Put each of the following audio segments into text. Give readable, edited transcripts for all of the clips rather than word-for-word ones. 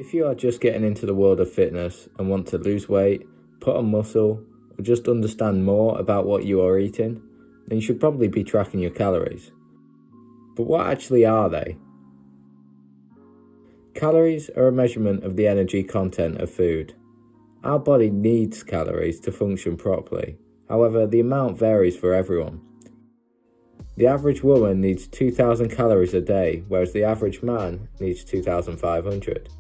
If you are just getting into the world of fitness and want to lose weight, put on muscle, or just understand more about what you are eating, then you should probably be tracking your calories. But what actually are they? Calories are a measurement of the energy content of food. Our body needs calories to function properly. However, the amount varies for everyone. The average woman needs 2,000 calories a day, whereas the average man needs 2,500.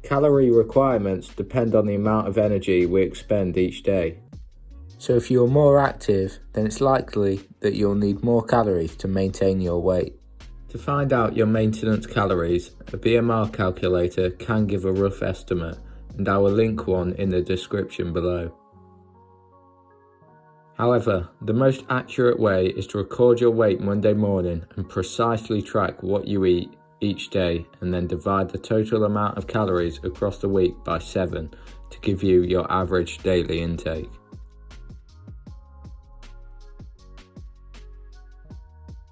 Calorie requirements depend on the amount of energy we expend each day. So if you're more active, then it's likely that you'll need more calories to maintain your weight. To find out your maintenance calories, a BMR calculator can give a rough estimate, and I will link one in the description below. However, the most accurate way is to record your weight Monday morning and precisely track what you eat each day, and then divide the total amount of calories across the week by 7 to give you your average daily intake.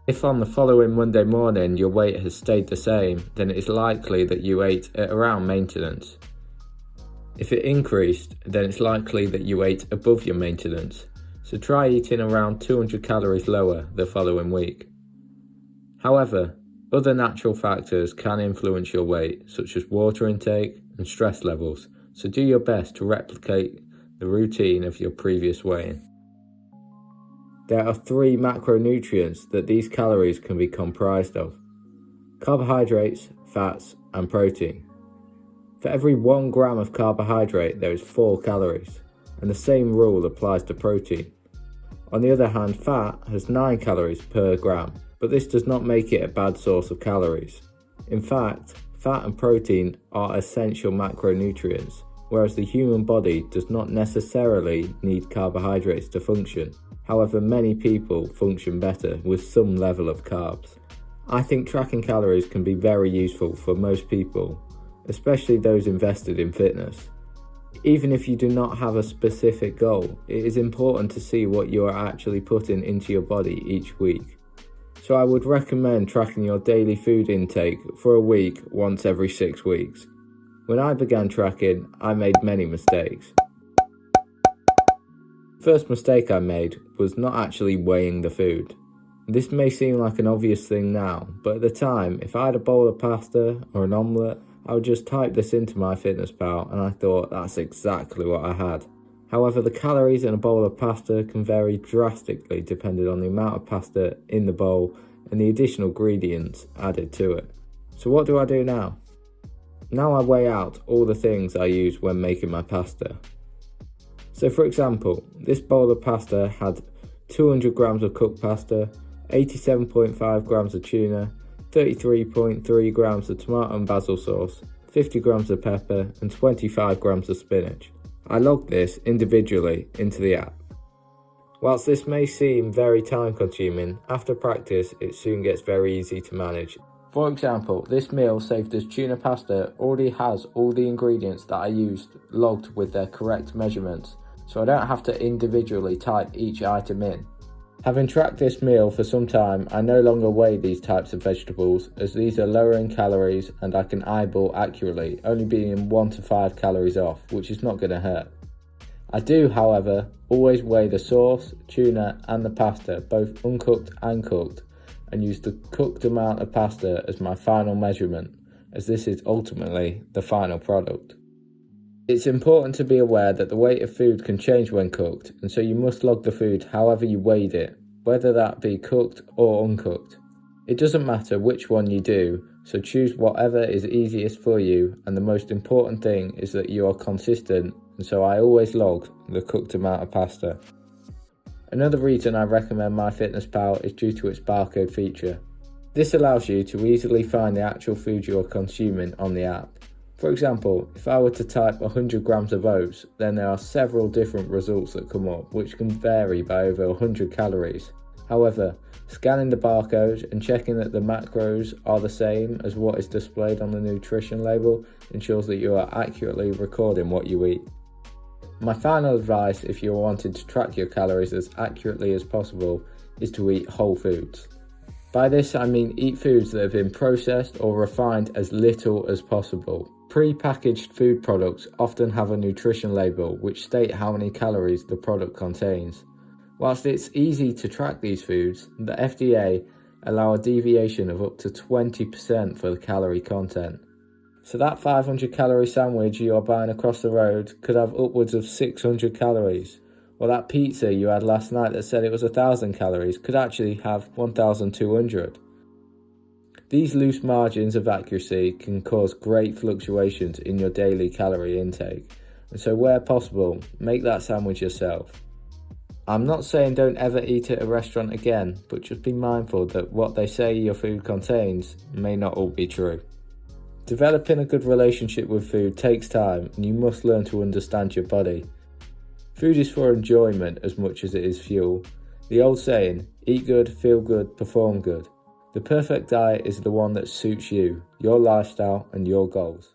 If on the following Monday morning your weight has stayed the same, then it is likely that you ate at around maintenance. If it increased, then it's likely that you ate above your maintenance, so try eating around 200 calories lower the following week. However, other natural factors can influence your weight, such as water intake and stress levels, so do your best to replicate the routine of your previous weighing. There are 3 macronutrients that these calories can be comprised of: carbohydrates, fats, and protein. For every 1 gram of carbohydrate, there is 4 calories, and the same rule applies to protein. On the other hand, fat has 9 calories per gram, but this does not make it a bad source of calories. In fact, fat and protein are essential macronutrients, whereas the human body does not necessarily need carbohydrates to function. However, many people function better with some level of carbs. I think tracking calories can be very useful for most people, especially those invested in fitness. Even if you do not have a specific goal, it is important to see what you are actually putting into your body each week. So I would recommend tracking your daily food intake for a week once every 6 weeks. When I began tracking, I made many mistakes. First mistake I made was not actually weighing the food. This may seem like an obvious thing now, but at the time, if I had a bowl of pasta or an omelette, I would just type this into MyFitnessPal and I thought that's exactly what I had. However, the calories in a bowl of pasta can vary drastically depending on the amount of pasta in the bowl and the additional ingredients added to it. So what do I do now? Now I weigh out all the things I use when making my pasta. So for example, this bowl of pasta had 200 grams of cooked pasta, 87.5 grams of tuna, 33.3 grams of tomato and basil sauce, 50 grams of pepper, and 25 grams of spinach. I logged this individually into the app. Whilst this may seem very time consuming, after practice it soon gets very easy to manage. For example, this meal saved as tuna pasta already has all the ingredients that I used logged with their correct measurements, so I don't have to individually type each item in. Having tracked this meal for some time, I no longer weigh these types of vegetables, as these are lower in calories and I can eyeball accurately, only being 1 to 5 calories off, which is not going to hurt. I do, however, always weigh the sauce, tuna and the pasta, both uncooked and cooked, and use the cooked amount of pasta as my final measurement, as this is ultimately the final product. It's important to be aware that the weight of food can change when cooked, and so you must log the food however you weighed it, whether that be cooked or uncooked. It doesn't matter which one you do, so choose whatever is easiest for you, and the most important thing is that you are consistent, and so I always log the cooked amount of pasta. Another reason I recommend MyFitnessPal is due to its barcode feature. This allows you to easily find the actual food you are consuming on the app. For example, if I were to type 100 grams of oats, then there are several different results that come up, which can vary by over 100 calories. However, scanning the barcode and checking that the macros are the same as what is displayed on the nutrition label ensures that you are accurately recording what you eat. My final advice, if you're wanting to track your calories as accurately as possible, is to eat whole foods. By this I mean eat foods that have been processed or refined as little as possible. Pre-packaged food products often have a nutrition label which state how many calories the product contains. Whilst it's easy to track these foods, the FDA allow a deviation of up to 20% for the calorie content. So that 500 calorie sandwich you are buying across the road could have upwards of 600 calories. Or that pizza you had last night that said it was 1,000 calories could actually have 1,200. These loose margins of accuracy can cause great fluctuations in your daily calorie intake. And so where possible, make that sandwich yourself. I'm not saying don't ever eat at a restaurant again, but just be mindful that what they say your food contains may not all be true. Developing a good relationship with food takes time, and you must learn to understand your body. Food is for enjoyment as much as it is fuel. The old saying, eat good, feel good, perform good. The perfect diet is the one that suits you, your lifestyle and your goals.